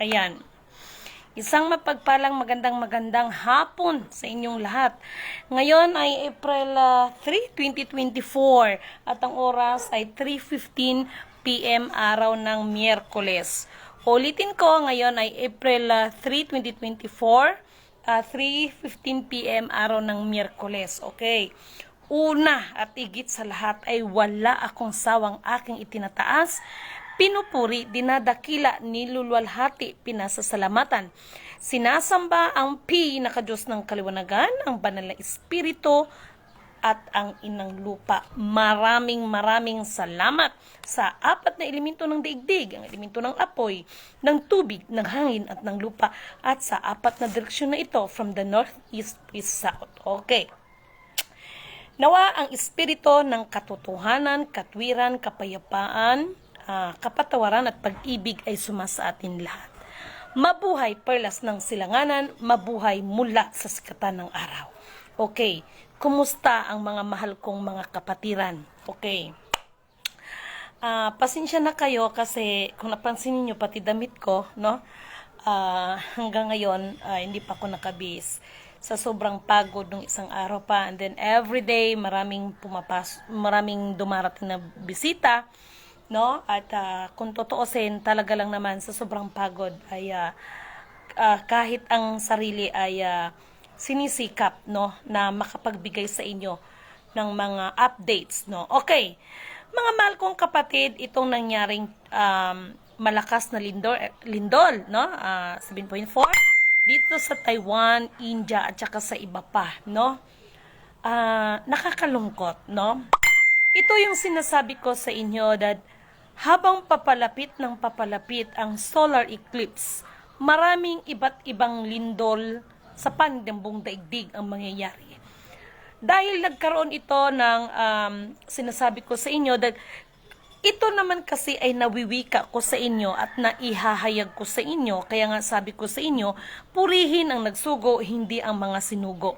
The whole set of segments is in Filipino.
Ayan. Isang magandang hapon sa inyong lahat. Ngayon ay April 3, 2024 at ang oras ay 3:15 p.m. araw ng Miyerkules. Ulitin ko, ngayon ay April 3, 2024, 3:15 p.m. araw ng Miyerkules. Okay. Una at higit sa lahat ay wala akong sawang aking itinataas, pinupuri, dinadakila, niluluwalhati, pinasasalamatan. Sinasamba ang pinakadiyos ng kaliwanagan, ang banal na espiritu, at ang inang lupa. Maraming salamat sa apat na elemento ng daigdig, ang elemento ng apoy, ng tubig, ng hangin at ng lupa, at sa apat na direksyon na ito, from the north, east, south. Okay. Nawa ang espiritu ng katotohanan, katwiran, kapayapaan, kapatawaran at pag-ibig ay sumasa atin lahat. Mabuhay perlas ng silanganan, mabuhay mula sa sikatan ng araw. Okay, kumusta ang mga mahal kong mga kapatiran? Okay. Pasensya na kayo kasi kung napansin niyo pati damit ko, no? Hanggang ngayon hindi pa ako nakabihis sa sobrang pagod ng isang araw pa, and then every day maraming dumarating na bisita, no? At kung totoosin, talaga lang naman sa sobrang pagod ay kahit ang sarili ay sinisikap, no, na makapagbigay sa inyo ng mga updates, no. Okay, mga mahal kong kapatid, itong nangyaring malakas na lindol, no, 7.4 dito sa Taiwan, India at saka sa iba pa, no. Nakakalungkot, no. Ito yung sinasabi ko sa inyo that habang papalapit ang solar eclipse, maraming iba't ibang lindol sa pandambong daigdig ang mangyayari. Dahil nagkaroon ito ng sinasabi ko sa inyo that ito naman kasi ay nawiwika ko sa inyo at naihahayag ko sa inyo. Kaya nga sabi ko sa inyo, purihin ang nagsugo, hindi ang mga sinugo.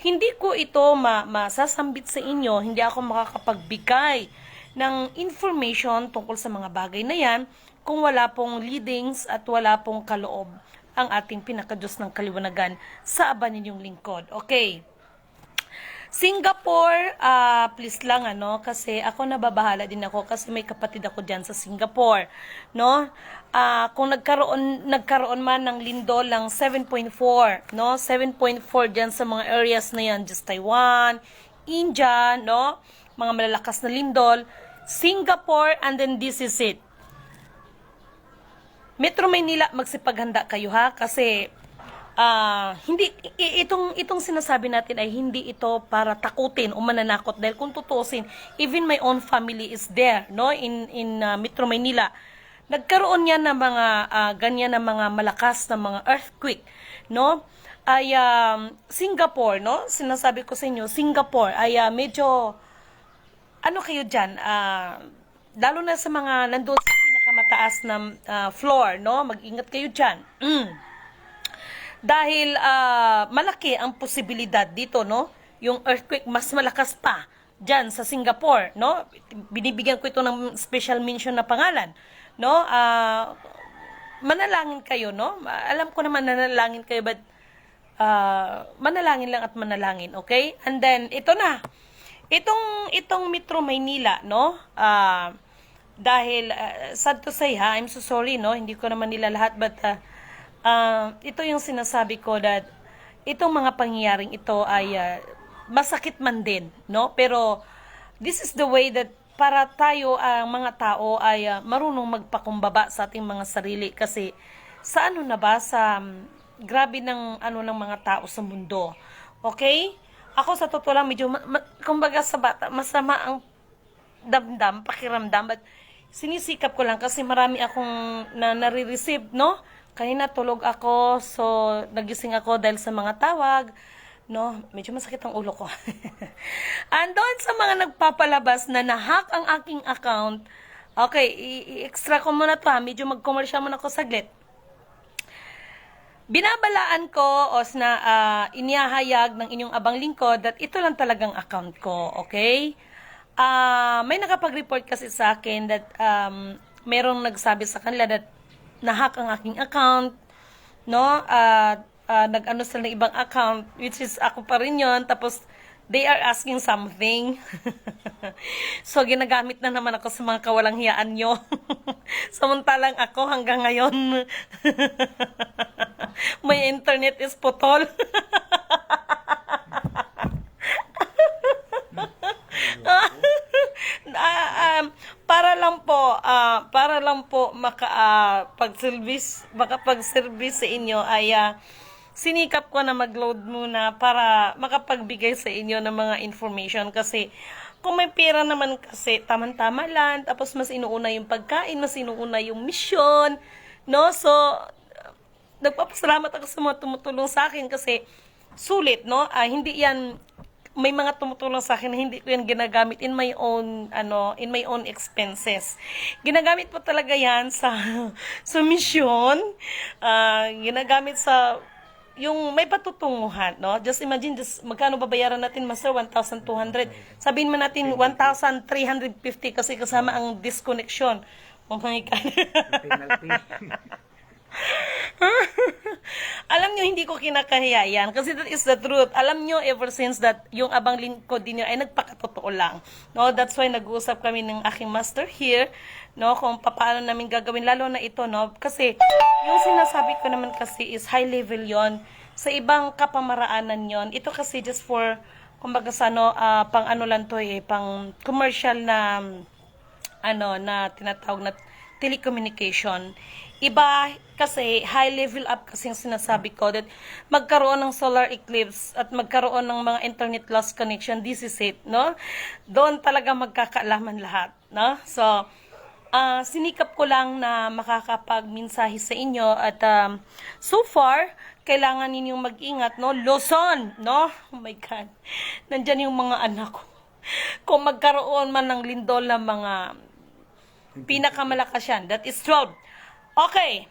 Hindi ko ito masasambit sa inyo, hindi ako makakapagbigay ng information tungkol sa mga bagay na yan kung wala pong leadings at wala pong kaloob ang ating pinakadiyos ng kaliwanagan sa aba ninyong lingkod. Okay. Singapore, please lang kasi ako nababahala din ako kasi may kapatid ako diyan sa Singapore, no? Kung nagkaroon man ng lindol ng 7.4, no? 7.4 diyan sa mga areas na yan, just Taiwan, India, no? Mga malalakas na lindol, Singapore, and then this is it. Metro Maynila, magsipaghanda kayo ha kasi hindi itong sinasabi natin ay hindi ito para takutin o mananakot dahil kung tutuusin, even my own family is there, no, in Metro Maynila. Nagkaroon yan ng mga ganyan na mga malakas na mga earthquake, no? Ay Singapore, no? Sinasabi ko sa inyo, Singapore ay medyo kayo diyan, lalo na sa mga nandoon sa pinakamataas na floor, no? Mag-ingat kayo diyan. Dahil malaki ang posibilidad dito, no? Yung earthquake mas malakas pa diyan sa Singapore, no? Binibigyan ko ito ng special mention na pangalan, no? Manalangin kayo, no? Alam ko naman nanalangin kayo, but manalangin lang at manalangin, okay? And then ito na. Itong Metro Maynila, no? Dahil sad to say ha, I'm so sorry, no? Hindi ko naman nila lahat, but ito yung sinasabi ko that itong mga pangyayaring ito ay masakit man din, no? Pero this is the way that para tayo ang mga tao ay marunong magpakumbaba sa ating mga sarili kasi sa sa grabe ng ng mga tao sa mundo. Okay? Ako sa totoo lang medyo kumbaga sa bata masama ang damdam, pakiramdam, but sinisikap ko lang kasi marami akong nare-receive, no? Kanina tulog ako, so nagising ako dahil sa mga tawag, no? Medyo masakit ang ulo ko. Andon sa mga nagpapalabas na nahack ang aking account. Okay, i-extra ko muna to ha. Medyo mag-commercial muna ako saglit. Binabalaan ko o inihahayag ng inyong abang lingkod that ito lang talagang account ko, okay? May nakapag-report kasi sa akin that merong nagsabi sa kanila that nahack ang aking account, no? Nag-ano sila ng ibang account, which is ako pa rin yun. Tapos, they are asking something. So, ginagamit na naman ako sa mga kawalang hiyaan nyo. Samantalang ako hanggang ngayon, may internet is putol. Para lang po makapag-service sa inyo ay sinikap ko na mag-load muna para makapagbigay sa inyo ng mga information kasi kung may pera naman kasi tamang-tama lang, tapos mas inuuna yung pagkain, mas inuuna yung mission, no? So nagpapasalamat ako sa mga tumutulong sa akin kasi sulit, no? Hindi yan, may mga tumutulong sa akin na hindi ko yan ginagamit in my own expenses. Ginagamit po talaga yan sa sa mission. Ginagamit sa yung may patutunguhan, no? Just imagine, magkano babayaran natin, Master? 1,200. Sabihin mo natin 1,350 kasi kasama ang disconnection. Oh my God. Alam nyo, hindi ko kinakahiya yan kasi that is the truth. Alam nyo, ever since that yung abang lingkod din ay nagpakatotoo lang, no? That's why nag-uusap kami ng aking master here, no, kung paano namin gagawin, lalo na ito, no, kasi yung sinasabi ko naman kasi is high level yon sa ibang kapamaraanan yon. Ito kasi just for kumbaga sa pang ano lang to pang commercial na na tinatawag na telecommunication. Iba kasi, high level up kasi yung sinasabi ko that magkaroon ng solar eclipse at magkaroon ng mga internet loss connection, this is it, no? Doon talaga magkakaalaman lahat, no? So, sinikap ko lang na makakapagmensahe sa inyo at so far, kailangan ninyong mag-ingat, no? Luzon, no? Oh my God. Nandyan yung mga anak ko. Kung magkaroon man ng lindol ng mga pinakamalakas yan, that is 12. Okay.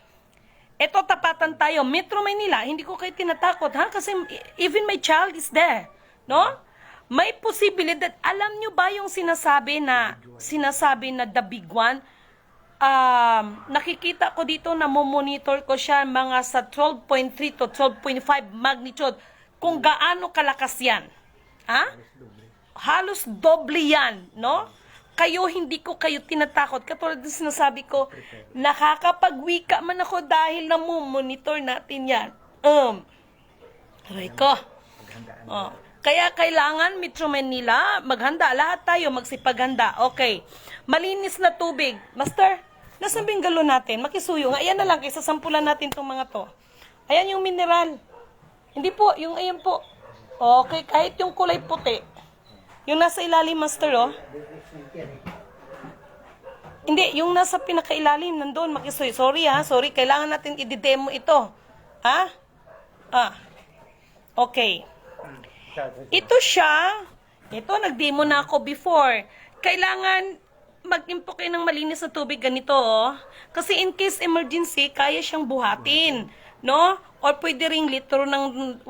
Ito, tapatan tayo. Metro Manila, hindi ko kayo tinatakot, ha? Kasi even my child is there. No? May posibilidad. Alam nyo ba yung sinasabi na the big one? Nakikita ko dito na monitor ko siya mga sa 12.3 to 12.5 magnitude. Kung gaano kalakas yan. Ha? Halos doble yan. No? Kayo, hindi ko kayo tinatakot. Katulad ng sinasabi ko, nakakapagwika man ako dahil monitor natin yan. Aray ko. Kaya kailangan, Metro Manila, maghanda. Lahat tayo magsipaghanda. Okay. Malinis na tubig. Master, nasaan ba yung galon natin? Makisuyo nga. Ayan na lang, kaysa sampulan natin itong mga to. Ayan yung mineral. Hindi po, yung ayan po. Okay, kahit yung kulay puti. Yung nasa ilalim, Master, oh. Hindi, yung nasa pinakailalim, nandun, makisuyo. Sorry, ha? Sorry, kailangan natin i-demo ito. Ha? Okay. Ito siya. Ito, nag-demo na ako before. Kailangan mag-impok kayo ng malinis na tubig ganito, oh. Kasi in case emergency, kaya siyang buhatin. No? Or pwede ring litro ng 1.5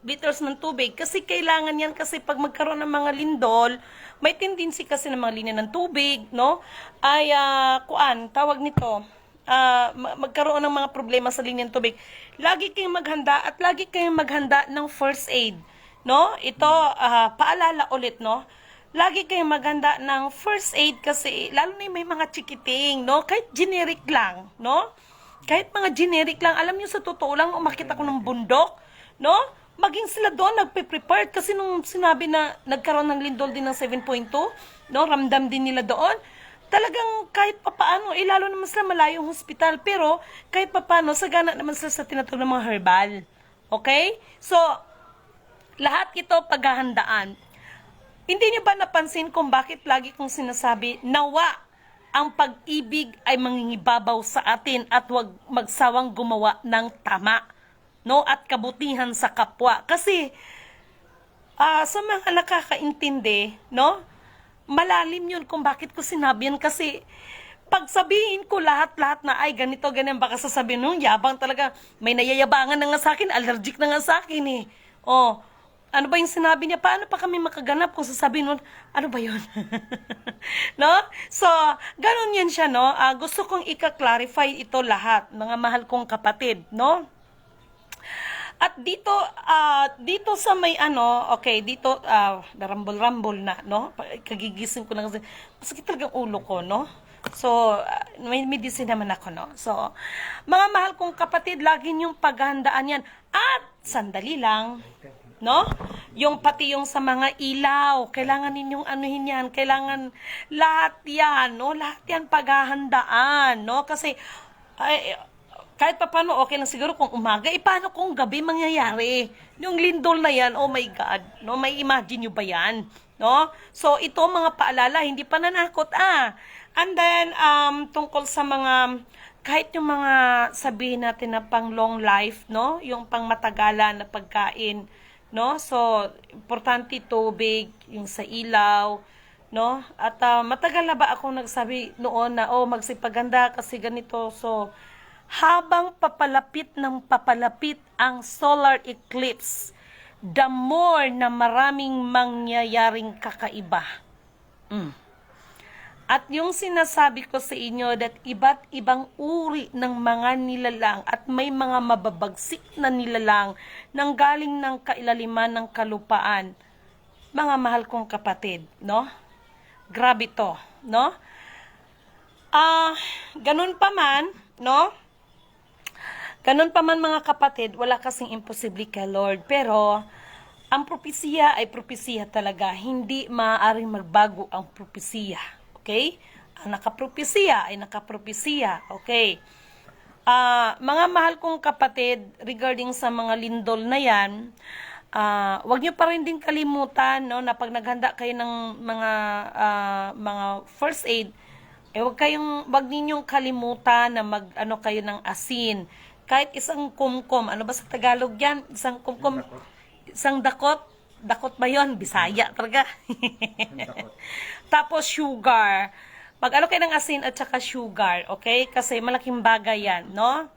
liters ng tubig. Kasi kailangan yan kasi pag magkaroon ng mga lindol, may tendency kasi ng mga linya ng tubig, no? Ay, tawag nito, magkaroon ng mga problema sa linya ng tubig. Lagi kayong maghanda at lagi kayong maghanda ng first aid, no? Ito, paalala ulit, no? Lagi kayong maghanda ng first aid kasi lalo na may mga chikiting, no? Kahit generic lang, no? Kahit mga generic lang, alam niyo sa totoo lang, umakit ako ng bundok, no? Maging sila doon nagpe-prepare kasi nung sinabi na nagkaroon ng lindol din ng 7.2, no, ramdam din nila doon. Talagang kahit papaano, lalo naman sila malayong hospital, pero kahit papaano, sagana naman sila sa tinatawag ng mga herbal. Okay? So, lahat ito paghahandaan. Hindi niyo ba napansin kung bakit lagi kong sinasabi, nawa ang pag-ibig ay mangingibabaw sa atin at huwag magsawang gumawa ng tama, no, at kabutihan sa kapwa. Kasi sa mga nakakaintindi, no, malalim yun kung bakit ko sinabi yan. Kasi pag sabihin ko lahat-lahat na ay ganito, ganyan, baka sasabihin nung yabang talaga, may nayayabangan na nga sa akin, allergic na nga sa akin eh. ano ba yung sinabi niya? Paano pa kami makaganap kung sasabihin mo, ano ba yun? No? So, ganun yan siya, no? Gusto kong ika-clarify ito lahat, mga mahal kong kapatid, no? At dito, dito sa may ano, okay, dito, narambol-rambol na, no? Kagigising ko lang kasi, masakit talagang ulo ko, no? So, may medicine naman ako, no? So, mga mahal kong kapatid, lagi niyong paghandaan yan. At, sandali lang, no? Yung pati yung sa mga ilaw, kailangan ninyong anuhin yan, kailangan lahat yan, no? Lahat yan paghahandaan, no? Kasi, kahit pa paano, okay lang siguro kung umaga, paano kung gabi mangyayari? Yung lindol na yan, oh my God, no? May imagine nyo ba yan? No? So, ito mga paalala, hindi pa nanakot, And then, tungkol sa mga, kahit yung mga sabihin natin na pang long life, no? Yung pang matagalan na pagkain, no? So, importante tubig, yung sa ilaw, no? At matagal na ba ako nagsabi noon na, magsipaganda kasi ganito. So, habang papalapit ng papalapit ang solar eclipse, the more na maraming mangyayaring kakaiba. At yung sinasabi ko sa inyo that iba't ibang uri ng mga nilalang at may mga mababagsik na nilalang nang galing ng kailaliman ng kalupaan. Mga mahal kong kapatid, no? Grabe to, no? Ganun pa man, no? Ganun pa man mga kapatid, wala kasing imposible kay Lord. Pero, ang propesiya ay propesiya talaga. Hindi maaaring magbago ang propesiya. Okay? Ang nakapropesiya ay nakapropesiya. Okay? Mga mahal kong kapatid, regarding sa mga lindol na yan, wag niyo pa rin din kalimutan, no, na pag naghanda kayo ng mga first aid, wag ninyong kalimutan na mag-ano kayo ng asin. Kahit isang kumkum, ano ba sa Tagalog yan? Isang kumkum, isang dakot ba yon? Bisaya talaga. Tapos sugar. Mag-ano kayo ng asin at saka sugar, okay? Kasi malaking bagay yan, no?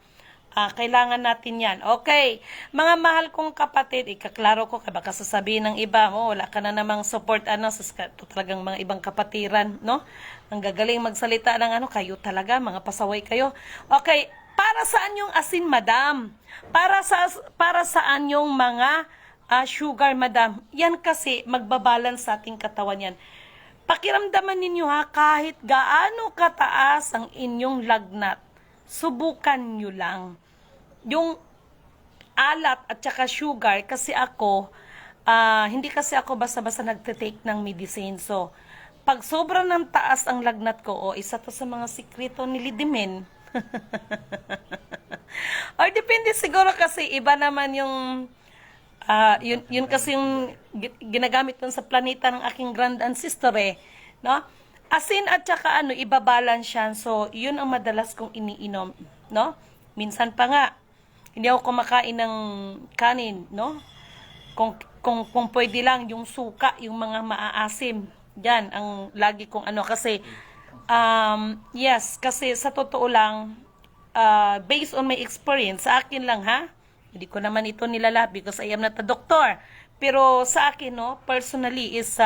Kailangan natin yan. Okay. Mga mahal kong kapatid, ikaklaro ko, kaya baka sasabihin ng iba, wala ka na namang support, sa talagang mga ibang kapatiran, no? Ang gagaling magsalita ng kayo talaga, mga pasaway kayo. Okay. Para saan yung asin, madam? Para saan yung mga sugar, madam? Yan kasi magbabalance sa ating katawan yan. Pakiramdaman ninyo kahit gaano kataas ang inyong lagnat, subukan nyo lang. Yung alat at saka sugar, kasi ako, hindi kasi ako basta-basta nagtitake ng medicine. So, pag sobra ng taas ang lagnat ko, isa to sa mga sikreto ni Lidimen. Or depende siguro kasi iba naman yung yun kasi yung ginagamit dun sa planeta ng aking grand ancestor no? Asin at saka ibabalance yan. So, yun ang madalas kong iniinom, no? Minsan pa nga, hindi ako kumakain ng kanin, no? Kung pwede lang, yung suka, yung mga maaasim, yan, ang lagi kong kasi, yes, kasi sa totoo lang, based on my experience, sa akin lang hindi ko naman ito nilalat because I am not a doctor. Pero sa akin, personally is,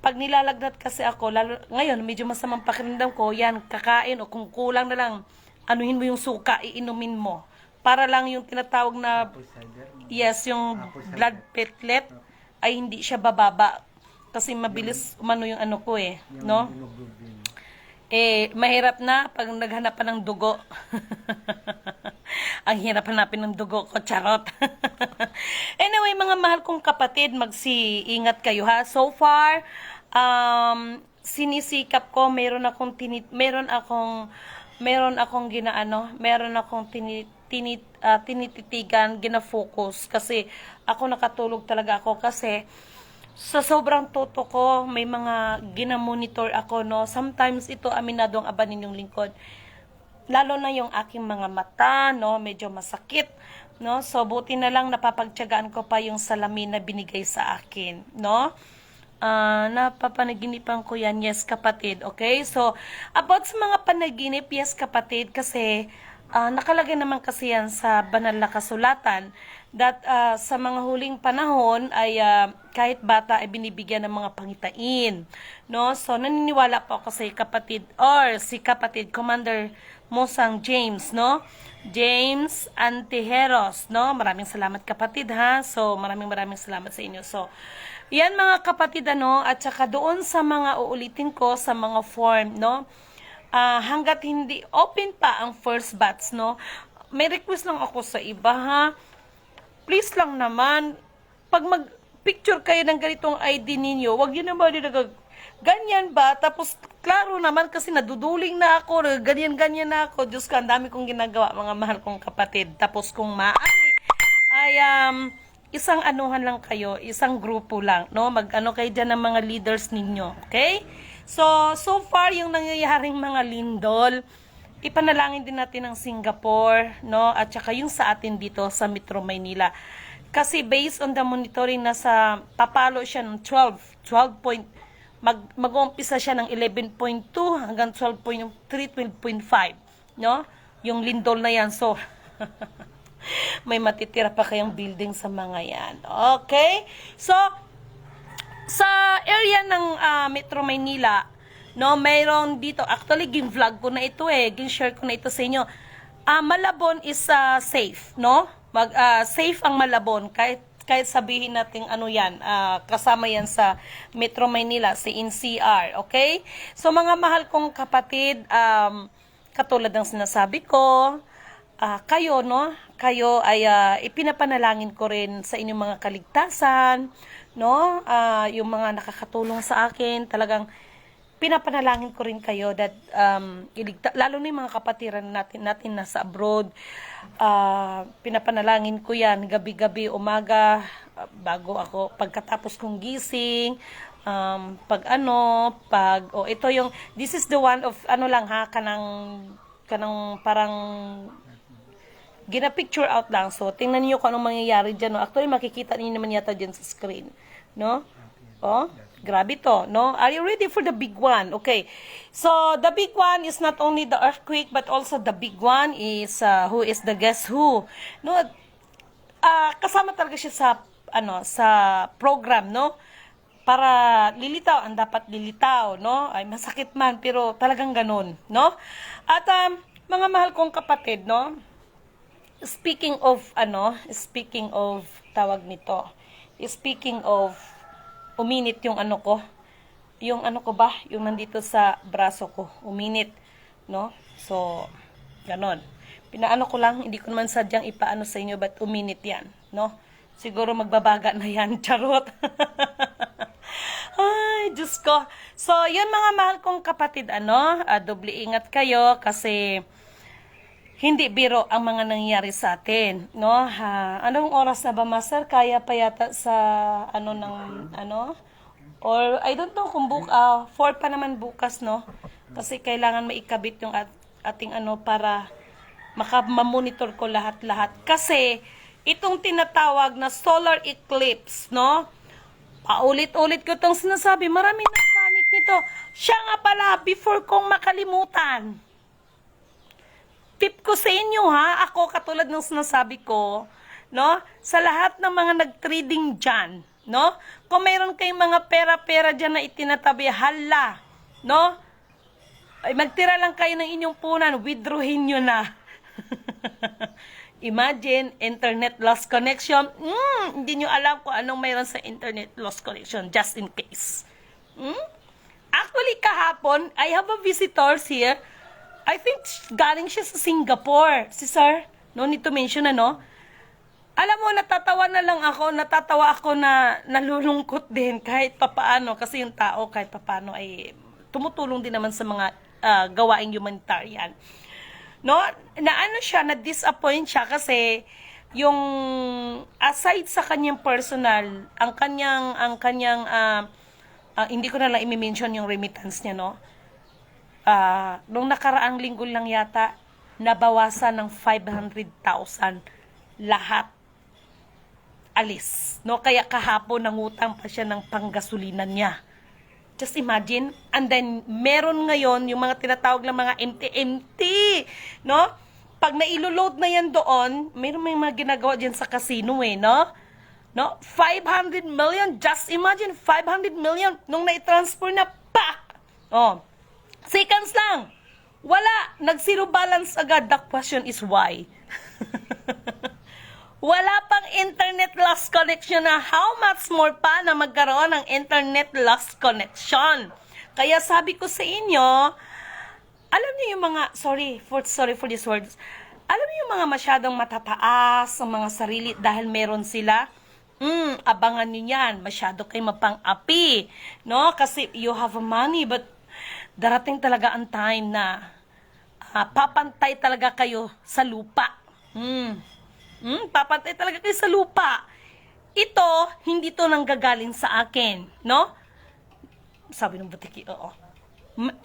pag nilalagnat kasi ako, lalo, ngayon, medyo masamang pakiramdam ko, yan, kakain o kung kulang na lang, anuhin mo yung suka, iinumin mo. Para lang yung tinatawag na, yes, yung blood platelet, ay hindi siya bababa. Kasi mabilis umano yung ko no? Mahirap na pag naghanap pa ng dugo. Ang hirap hanapin ng dugo ko, charot. Anyway, mga mahal kong kapatid, magsi-ingat kayo So far, sinisikap ko, meron akong tinititigan, gina-focus kasi ako nakatulog talaga ako kasi sa sobrang toto ko, may mga ginamonitor ako, no. Sometimes ito, aminado ang aba ninyong lingkod. Lalo na yung aking mga mata, no, medyo masakit, no. So, buti na lang napapagtiyagaan ko pa yung salamin na binigay sa akin, no. Napapanaginipan ko yan, yes kapatid, okay? So, about sa mga panaginip, yes kapatid, kasi nakalagay naman kasi yan sa banal na kasulatan that sa mga huling panahon ay kahit bata ay binibigyan ng mga pangitain, no? So naniniwala po ako sa si kapatid Commander Mosang James, no? James Antiheros, no? Maraming salamat kapatid ha. So maraming salamat sa inyo. So yan mga kapatid at saka doon sa mga uulitin ko sa mga form, no? Hanggat hindi open pa ang first batch, no? May request lang ako sa iba, ha? Please lang naman, pag mag-picture kayo ng ganitong ID ninyo, wag yun naman ganyan ba? Tapos, klaro naman kasi naduduling na ako, ganyan-ganyan na ako. Diyos ko, ang dami kong ginagawa, mga mahal kong kapatid. Tapos, kung maaari, ay, isang anuhan lang kayo, isang grupo lang, no? Mag-ano kayo dyan ng mga leaders ninyo, okay? So far, yung nangyayaring mga lindol, ipanalangin din natin ang Singapore, no? At saka yung sa atin dito sa Metro Maynila. Kasi based on the monitoring, papalo siya ng 12 point, mag-uumpisa siya ng 11.2 hanggang 12.3, 12.5, no? Yung lindol na yan. So, may matitira pa kayang building sa mga yan. Okay? So, sa area ng Metro Maynila, no, mayroon dito, actually, gin-vlog ko na ito gin-share ko na ito sa inyo. Malabon is safe, no? Safe ang Malabon, kahit sabihin natin ano yan, kasama yan sa Metro Maynila, si NCR, okay? So, mga mahal kong kapatid, katulad ng sinasabi ko, kayo, no? Kayo ay ipinapanalangin ko rin sa inyong mga kaligtasan, no? Yung mga nakakatulong sa akin, talagang pinapanalangin ko rin kayo that lalo na yung mga kapatiran natin nasa abroad, pinapanalangin ko yan gabi-gabi, umaga, bago ako, pagkatapos kong gising, this is the one of kanang parang gina-picture out lang. So, tingnan niyo kung anong mangyayari dyan. No? Actually, makikita niyo naman yata dyan sa screen. No? Oh, grabe to. No? Are you ready for the big one? Okay. So, the big one is not only the earthquake, but also the big one is, who is the guess who? No? Kasama talaga siya sa program, no? Para lilitaw, ang dapat lilitaw, no? Ay, masakit man, pero talagang ganun, no? At, mga mahal kong kapatid, no? Speaking of tawag nito. Speaking of uminit yung yung nandito sa braso ko, uminit, no? So, ganon. Pinaano ko lang, hindi ko naman sadyang ipaano sa inyo, but uminit yan, no? Siguro magbabaga na yan, charot. Ay, Diyos ko. So, yun mga mahal kong kapatid, doble ingat kayo kasi hindi biro ang mga nangyayari sa atin, no? Anong oras na ba, Master? Kaya pa yata sa or I don't know kung 4 pa naman bukas, no? Kasi kailangan maikabit yung ating para makamonitor ko lahat-lahat. Kasi itong tinatawag na solar eclipse, no? Paulit-ulit ko itong sinasabi, marami nagpanik nito. Siya nga pala, before kong makalimutan. Tip ko sa inyo ako katulad ng sinasabi ko, no? Sa lahat ng mga nag-trading dyan, no? Kung mayroon kayong mga pera-pera dyan na itinatabi, hala, no? Ay, magtira lang kayo ng inyong punan, withdrawin nyo na. Imagine, internet lost connection. Hindi nyo alam kung anong mayroon sa internet lost connection, just in case. Actually, kahapon, I have a visitors here. I think galing siya sa Singapore. Si Sir, no need to mention Alam mo, natatawa ako na nalulungkot din kahit papaano. Kasi yung tao kahit papaano ay tumutulong din naman sa mga gawaing humanitarian. No? Na-disappoint siya kasi yung aside sa kanyang personal, ang kanyang hindi ko na lang i-mention yung remittance niya, no? Nung nakaraang linggo lang yata, nabawasan ng 500,000 lahat alis, no? Kaya kahapon nangutang pa siya ng panggasolinan niya. Just imagine. And then meron ngayon yung mga tinatawag ng mga MT, no? pag nailoload na yan doon, may mga ginagawa dyan sa casino eh, no? No? 500 million, just imagine, 500 million, nung na-transfer na, pak! Oh, seconds lang. Wala, nag-zero balance agad. The question is why? Wala pang internet lost connection na how much more pa na magkaroon ng internet lost connection. Kaya sabi ko sa inyo, alam niyo yung mga, sorry for these words, alam niyo yung mga masyadong matataas ang mga sarili dahil meron sila, abangan niyo yan, masyado kayo mapang-api, no? Kasi you have money, but darating talaga ang time na papantay talaga kayo sa lupa. Papantay talaga kayo sa lupa. Ito, hindi to nanggagaling sa akin, no? Sabi ng butiki, oo.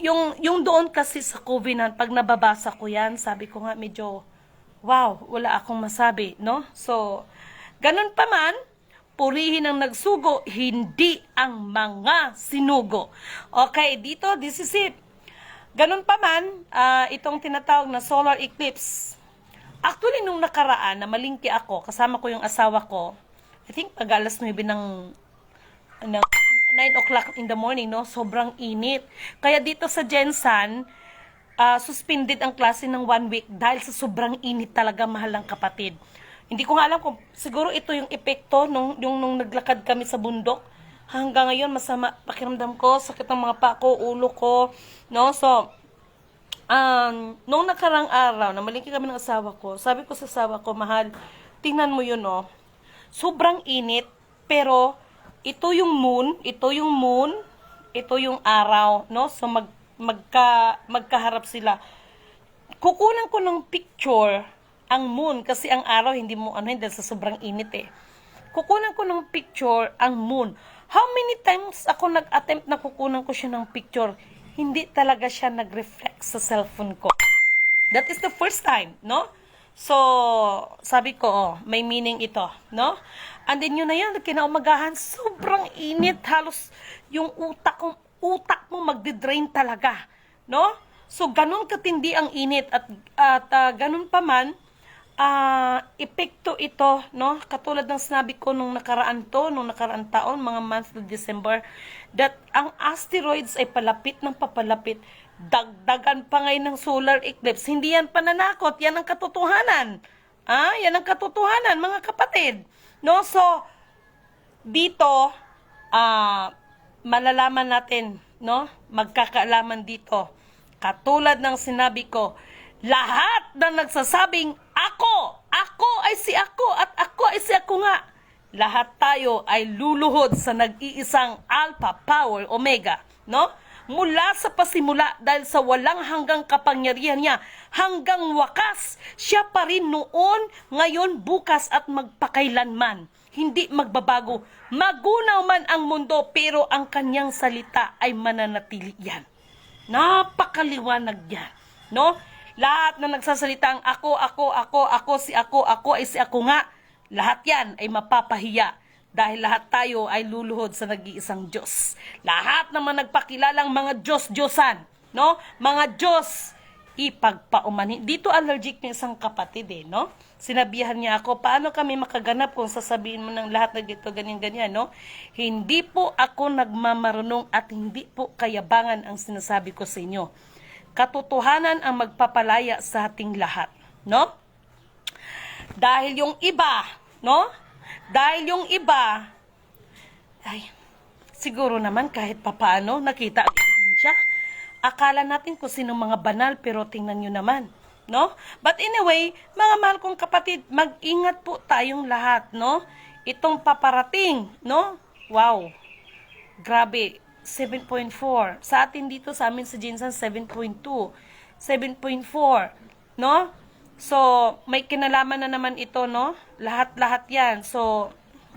Yung doon kasi sa Covenant, pag nababasa ko yan, sabi ko nga medyo, wow, wala akong masabi, no? So, ganun pa man, purihin ang nagsugo, hindi ang mga sinugo. Okay, dito, this is it. Ganun pa man, itong tinatawag na solar eclipse. Actually, nung nakaraan, na malingki ako, kasama ko yung asawa ko, I think pag alas 9 ng 9 o'clock in the morning, no? Sobrang init. Kaya dito sa Jensan, suspended ang klase ng 1 week dahil sa sobrang init talaga, mahalang kapatid. Hindi ko nga alam kung siguro ito yung epekto nung naglakad kami sa bundok. Hanggang ngayon, masama pakiramdam ko, sakit ng mga pako, ulo ko, no? So, nung nakarang araw, namalingki kami ng asawa ko, sabi ko sa asawa ko, mahal, tingnan mo yun, no? Sobrang init, pero ito yung moon, ito yung araw, no? So, magkaharap sila. Kukunan ko ng picture ang moon, kasi ang araw, hindi dahil sa sobrang init eh. Kukunan ko ng picture ang moon. How many times ako nag-attempt na kukunan ko siya ng picture? Hindi talaga siya nag-reflect sa cellphone ko. That is the first time, no? So, sabi ko, may meaning ito, no? And then yun na yan, kinaumagahan, sobrang init, halos yung utak mo magdi-drain talaga, no? So, ganun katindi ang init at ganun pa man, epekto ito, no? Katulad ng sinabi ko nung nakaraan taon, mga month of December, that ang asteroids ay palapit ng papalapit. Dagdagan pa ngayon ng solar eclipse. Hindi yan pananakot, yan ang katotohanan. Yan ang katotohanan, mga kapatid. No? So, dito, malalaman natin, no? Magkakaalaman dito. Katulad ng sinabi ko, lahat na nagsasabing ako ay si ako at ako ay si ako nga. Lahat tayo ay luluhod sa nag-iisang Alpha, Power, Omega, no? Mula sa pasimula dahil sa walang hanggang kapangyarihan niya, hanggang wakas, siya pa rin noon, ngayon, bukas at magpakailanman. Hindi magbabago. Magunaw man ang mundo, pero ang kanyang salita ay mananatili yan. Napakaliwanag yan, no? Lahat na nagsasalitang ako ay si ako nga, lahat yan ay mapapahiya dahil lahat tayo ay luluhod sa nag-iisang Diyos. Lahat naman nagpakilalang mga Diyos-Diyosan, no? Mga Diyos, ipagpaumanhin. Dito allergic ng isang kapatid no? Sinabihan niya ako, paano kami makaganap kung sasabihin mo ng lahat na dito, ganyan-ganyan, no? Hindi po ako nagmamarunong at hindi po kayabangan ang sinasabi ko sa inyo. Katotohanan ang magpapalaya sa ating lahat, no? Dahil yung iba, no? Dahil yung iba, ay, siguro naman kahit papaano, nakita ang ebidensya. Akala natin kung sino mga banal, pero tingnan nyo naman, no? But anyway, mga mahal kong kapatid, mag-ingat po tayong lahat, no? Itong paparating, no? Wow, grabe. 7.4. Sa atin dito, sa amin sa Jinsan, 7.2. 7.4. No? So, may kinalaman na naman ito, no? Lahat-lahat yan. So,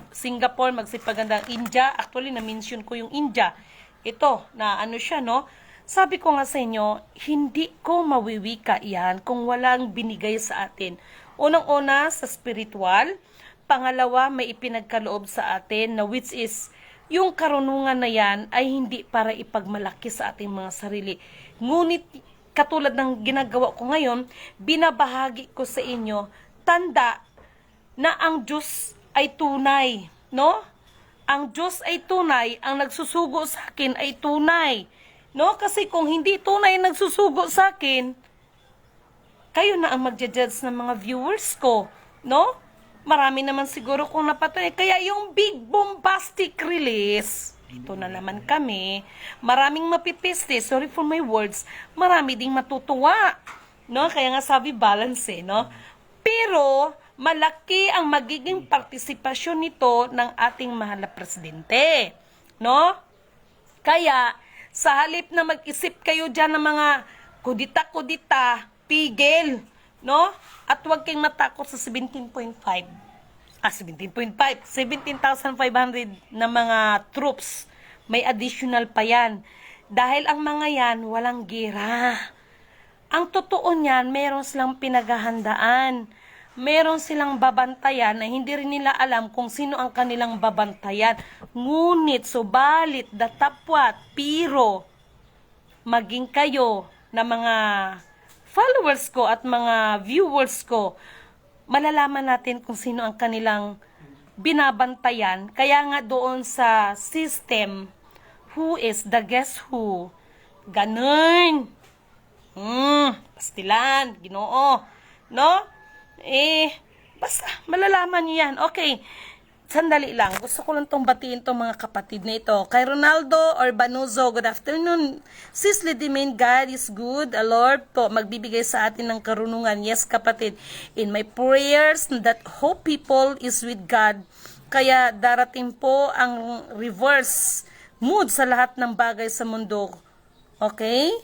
Singapore, magsipaganda. India, actually, na-mention ko yung India. Ito, na ano siya, no? Sabi ko nga sa inyo, hindi ko mawiwika yan kung walang binigay sa atin. Unang-una, sa spiritual. Pangalawa, may ipinagkaloob sa atin, na which is, yung karunungan na yan ay hindi para ipagmalaki sa ating mga sarili. Ngunit katulad ng ginagawa ko ngayon, binabahagi ko sa inyo, tanda na ang Diyos ay tunay, no? Ang Diyos ay tunay, ang nagsusugo sa akin ay tunay, no? Kasi kung hindi tunay ang nagsusugo sa akin, kayo na ang magja-judge ng mga viewers ko, no? Marami naman siguro kung napatuloy. Kaya yung big bombastic release, ito na naman kami, maraming mapipiste, sorry for my words, marami ding matutuwa, no? Kaya nga sabi balance, no? Pero malaki ang magiging partisipasyon nito ng ating mahal na presidente, no? Kaya sa halip na mag-isip kayo dyan ng mga kudita-kudita, pigil, no? At huwag kayong matakot sa 17,500 na mga troops. May additional pa yan. Dahil ang mga yan, walang gira. Ang totoo niyan, meron silang pinaghahandaan. Meron silang babantayan na hindi rin nila alam kung sino ang kanilang babantayan. Ngunit, subalit, datapwat, piro, maging kayo na mga followers ko at mga viewers ko, malalaman natin kung sino ang kanilang binabantayan. Kaya nga doon sa system, who is the guess who? Ganun. Pastilan, Ginoo. No? Basta, malalaman nyo yan. Okay, sandali lang. Gusto ko lang tong batiin tong mga kapatid na ito. Kay Ronaldo Orbanuzo, good afternoon. Sis Lidimain, God is good. A Lord po, magbibigay sa atin ng karunungan. Yes, kapatid. In my prayers, that hope people is with God. Kaya darating po ang reverse mood sa lahat ng bagay sa mundo. Okay?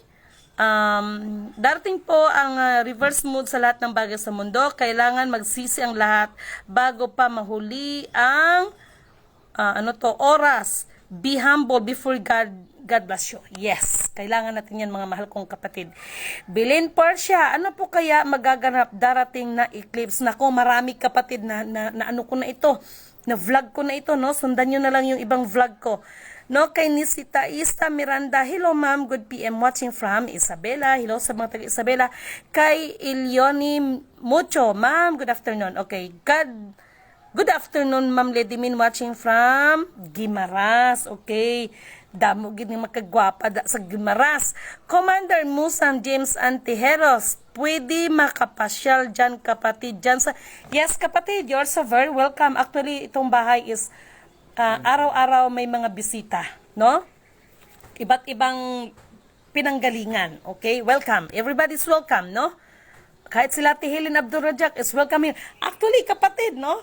Darating po ang reverse mood sa lahat ng bagay sa mundo. Kailangan magsisi ang lahat bago pa mahuli ang oras. Be humble before God. God bless you. Yes, kailangan natin yan, mga mahal kong kapatid. Belen Portia, ano po kaya magaganap darating na eclipse? Nako, marami kapatid na ano ko na ito, na vlog ko na ito, no? Sundan nyo na lang yung ibang vlog ko. No, kay Nisita Ista Miranda, hello ma'am, good PM watching from Isabela. Hello sa mga taga Isabela. Kay Ilioni Mucho, ma'am, good afternoon. Okay, good afternoon ma'am Ledimin watching from Guimaras. Okay, damo gid ni makagwapa sa Guimaras. Commander Musang James Antiheros, pwede makapasyal dyan kapatid dyan sa... Yes kapatid, you're so very welcome. Actually, itong bahay is araw-araw may mga bisita, no? Iba't ibang pinanggalingan, okay? Welcome. Everybody's welcome, no? Kahit sila Ate Helen Abdurrajak is welcome here. Actually, kapatid, no?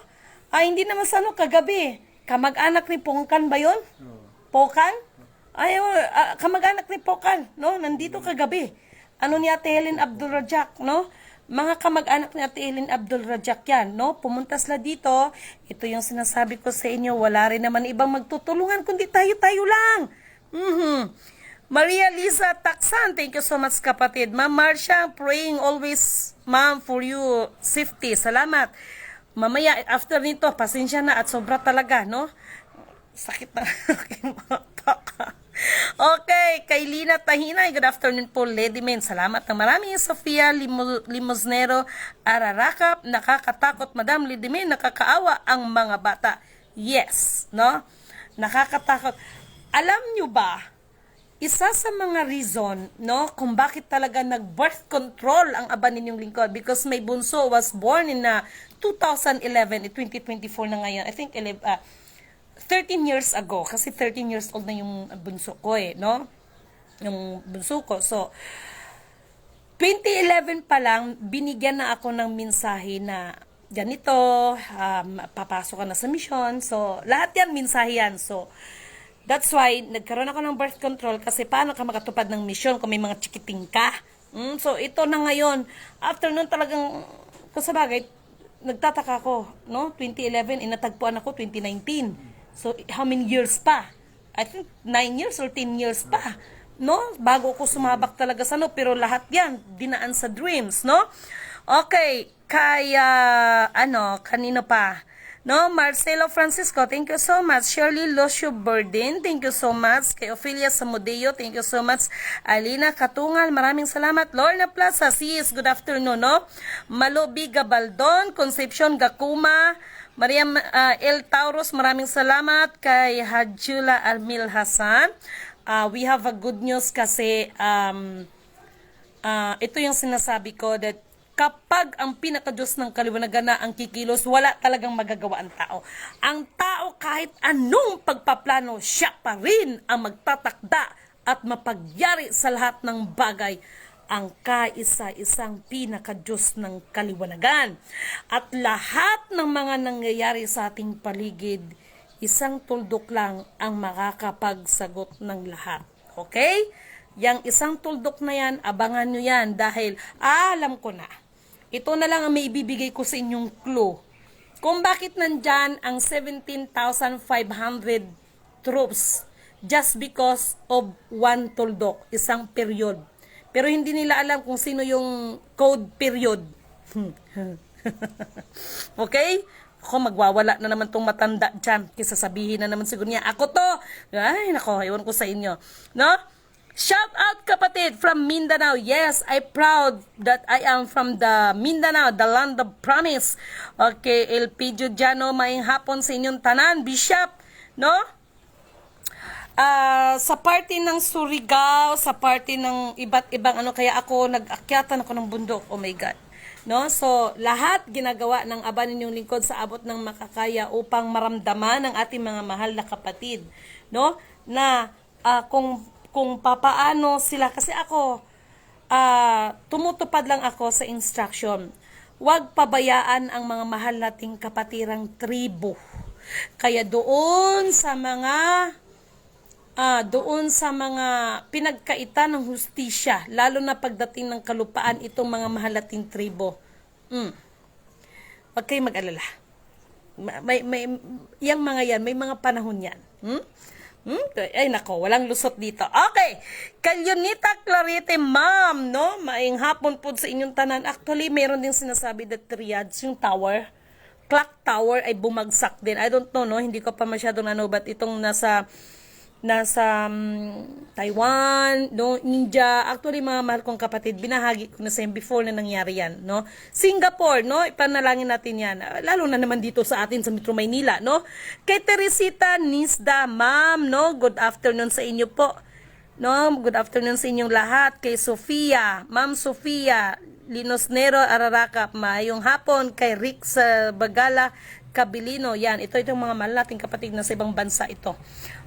Hindi naman sa kagabi. Kamag-anak ni Pongkan ba yun? Pokan? Kamag-anak ni Pokan, no? Nandito kagabi. Ano ni Ate Helen Abdurrajak, no? Mga kamag-anak ni Ate Helen Abdurrajak yan, no? Pumunta sila dito. Ito yung sinasabi ko sa inyo, wala rin naman ibang magtutulungan, kundi tayo-tayo lang. Maria Lisa Taksan, thank you so much kapatid. Ma'am Marcia, praying always, ma'am, for you, safety. Salamat. Mamaya, after nito, pasensya na at sobra talaga, no? Sakit na aking mata. Okay, kay Lina Tahinay, good afternoon po, Lady Men. Salamat ng marami. Sofia Limosnero Ararakap, nakakatakot, Madam Lady Men, nakakaawa ang mga bata. Yes, no? Nakakatakot. Alam nyo ba, isa sa mga reason, no, kung bakit talaga nag-birth control ang aba ninyong lingkod, because my bunso was born in 2011, 2024 na ngayon. I think 13 years ago, kasi 13 years old na yung bunso ko no? Yung bunso ko. So, 2011 pa lang, binigyan na ako ng mensahe na ganito, papasok ka na sa mission. So, lahat yan, mensahe yan. So, that's why, nagkaroon ako ng birth control kasi paano ka makatupad ng mission kung may mga chikiting ka? So, ito na ngayon. After nun talagang, kung sa bagay, nagtataka ko, no? 2011, inatagpuan ako 2019. So, how many years pa? I think 9 years or 10 years pa, no? Bago ako sumabak talaga sa pero lahat yan, dinaan sa dreams, no? Okay, kaya, kanino pa? No, Marcelo Francisco, thank you so much. Shirley Lucio Burden, thank you so much. Kay Ophelia Samudeo, thank you so much. Alina Katungal, maraming salamat. Lorna Plaza, sis, good afternoon, no? Malobi Gabaldon, Concepcion Gakuma, Maria El Tauros, maraming salamat. Kay Hajula Almil Hasan, we have a good news kasi ito yung sinasabi ko that kapag ang pinakadiyos ng kaliwanagan na ang kikilos, wala talagang magagawa ang tao. Ang tao kahit anong pagpaplano, siya pa rin ang magtatakda at mapagyari sa lahat ng bagay. Ang kaisa-isang pinakadiyos ng kaliwanagan. At lahat ng mga nangyayari sa ating paligid, isang tuldok lang ang makakapagsagot ng lahat. Okay? Yang isang tuldok na yan, abangan nyo yan dahil alam ko na. Ito na lang ang may ibibigay ko sa inyong clue. Kung bakit nandyan ang 17,500 troops just because of one tuldok, isang period. Pero hindi nila alam kung sino yung code period. Okay? Ako, magwawala na naman tong matanda dyan. Kisa sabihin na naman siguro niya, ako to. Ay, nako, iwan ko sa inyo. No? Shout out kapatid from Mindanao. Yes, I'm proud that I am from the Mindanao, the land of promise. Okay, El Pidio Diano, maing hapon sa inyong tanan, Bishop, no? Sa party ng Surigao, sa party ng iba't ibang kaya ako nag-akyatan ako ng bundok. Oh my God. No? So, lahat ginagawa ng aba ninyong lingkod sa abot ng makakaya upang maramdaman ng ating mga mahal na kapatid, no? Na kung papaano sila, kasi ako tumutupad lang ako sa instruction. Huwag pabayaan ang mga mahal nating kapatirang tribo. Kaya doon sa mga pinagkaitan ng hustisya, lalo na pagdating ng kalupaan, itong mga mahal nating tribo. Huwag kayong mag-alala. Yung mga yan, may mga panahon yan. Ay nako, walang lusot dito. Okay, Kalyonita Clarite, ma'am, no? Maing hapon po sa inyong tanan. Actually, meron din sinasabi that triads, yung tower, clock tower ay bumagsak din. I don't know, no? Hindi ko pa masyadong but itong nasa Taiwan, no, India, actually mga mahal kong kapatid, binahagi ko na sa before na nangyari yan, no. Singapore, no, ipanalangin natin yan, lalo na naman dito sa atin sa Metro Maynila, no. Kay Teresita Nisda, ma'am, no, good afternoon sa inyo po, no, good afternoon sa inyong lahat. Kay Sofia, ma'am Sofia Linosnero Ararakap, maayong hapon. Kay Rick sa Bagala Kabilino, yan, itong mga mahal nating kapatid na sa ibang bansa ito.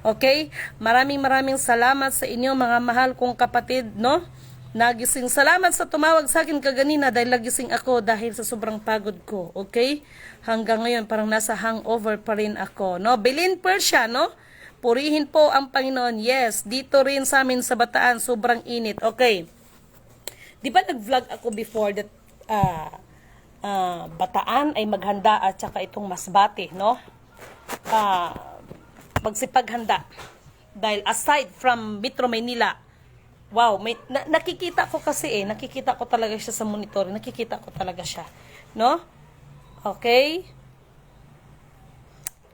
Okay? Maraming salamat sa inyo mga mahal kong kapatid, no? Nagising, salamat sa tumawag sa akin kaganina dahil nagising ako dahil sa sobrang pagod ko. Okay? Hanggang ngayon parang nasa hangover pa rin ako, no? Belin Persia, no? Purihin po ang Panginoon. Yes, dito rin sa amin sa Bataan, sobrang init. Okay. Di ba nag-vlog ako before that Bataan ay maghanda at saka itong Masbate, no? Magsipaghanda. Dahil aside from Metro Maynila, wow, nakikita ko kasi nakikita ko talaga siya sa monitor, nakikita ko talaga siya, no? Okay?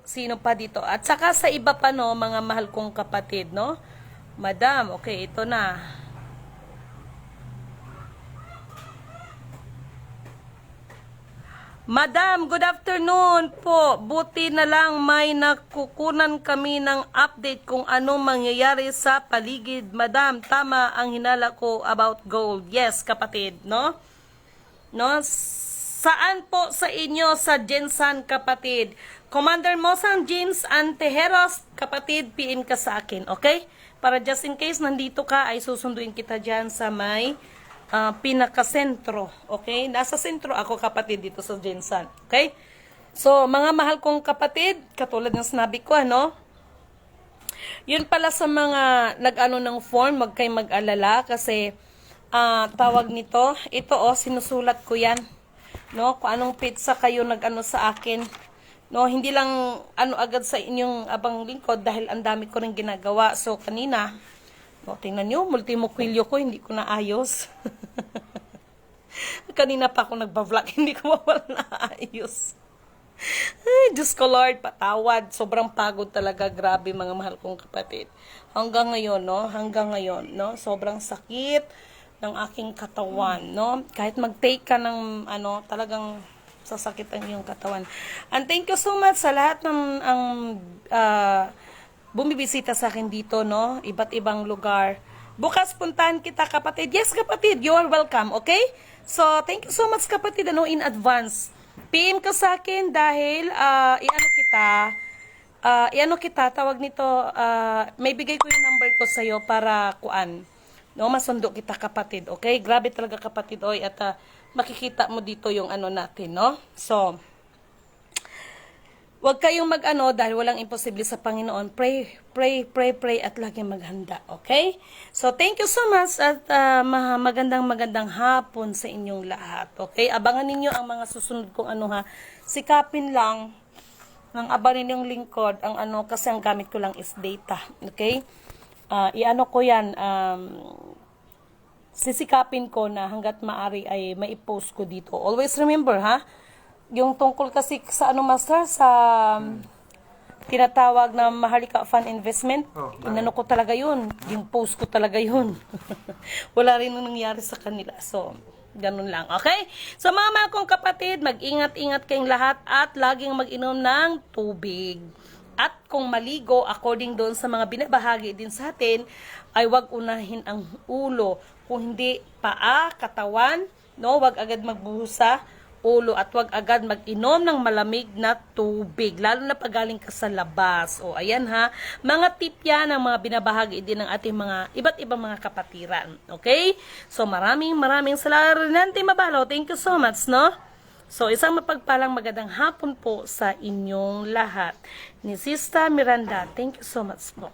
Sino pa dito? At saka sa iba pa, no, mga mahal kong kapatid, no? Madam, okay, ito na. Madam, good afternoon po. Buti na lang may nakukunan kami ng update kung ano mangyayari sa paligid. Madam, tama ang hinala ko about gold. Yes, kapatid, no? No? Saan po sa inyo sa Jensan, kapatid? Commander Mosang James Antejeros, kapatid, PM ka sa akin, okay? Para just in case nandito ka, ay susunduin kita dyan sa may pinakasentro, okay? Nasa sentro ako, kapatid, dito sa Jensan, okay? So, mga mahal kong kapatid, katulad ng sinabi ko, ano? Yun pala sa mga nag-ano ng form, wag kayong mag-alala kasi tawag nito, ito sinusulat ko yan, no? Kung anong pizza kayo nag-ano sa akin, no? Hindi lang agad sa inyong abang lingkod dahil ang dami ko rin ginagawa. So, kanina, no, tingnan nyo, multimokwilyo ko, hindi ko naayos. Kanina pa ako nagba-vlog, hindi ko wala naayos. Ay, Diyos ko Lord, patawad. Sobrang pagod talaga. Grabe mga mahal kong kapatid. Hanggang ngayon, no? Hanggang ngayon, no? Sobrang sakit ng aking katawan, no? Kahit mag-take ka ng, talagang sasakit ang iyong katawan. And thank you so much sa lahat ng bumibisita sa akin dito, no? Iba't ibang lugar. Bukas puntahan kita, kapatid. Yes, kapatid, you are welcome, okay? So, thank you so much, kapatid, in advance. PM ka sa akin dahil iano kita, tawag nito, may bigay ko yung number ko sa'yo para kuan. No, masundo kita, kapatid, okay? Grabe talaga, kapatid, oy, at makikita mo dito yung natin, no? So, wag kayong dahil walang imposible sa Panginoon. Pray at laging maghanda. Okay? So, thank you so much at magandang hapon sa inyong lahat. Okay? Abangan ninyo ang mga susunod kong sikapin lang ng abanin yung lingkod ang kasi ang gamit ko lang is data. Okay? Ko yan, sisikapin ko na hanggat maari ay maipost ko dito. Always remember, ha? Yung tungkol kasi sa master, sa tinatawag na Maharlika Fund Investment, ko talaga yun. Yung post ko talaga yun. Wala rin nangyari sa kanila. So, ganun lang. Okay? So, mga kong kapatid, mag-ingat-ingat kayong lahat at laging mag-inom ng tubig. At kung maligo, according doon sa mga binabahagi din sa atin, ay wag unahin ang ulo. Kung hindi, paa, katawan, no? Wag agad magbuhos sa ulo at wag agad mag-inom ng malamig na tubig, lalo na pag galing ka sa labas. O, ayan ha, mga tip yan ang mga binabahagi din ng ating mga iba't ibang mga kapatiran. Okay? So, maraming salamat, Renante Mabalo. Thank you so much, no? So, isang mapagpalang magandang hapon po sa inyong lahat. Ni Sista Miranda, thank you so much po.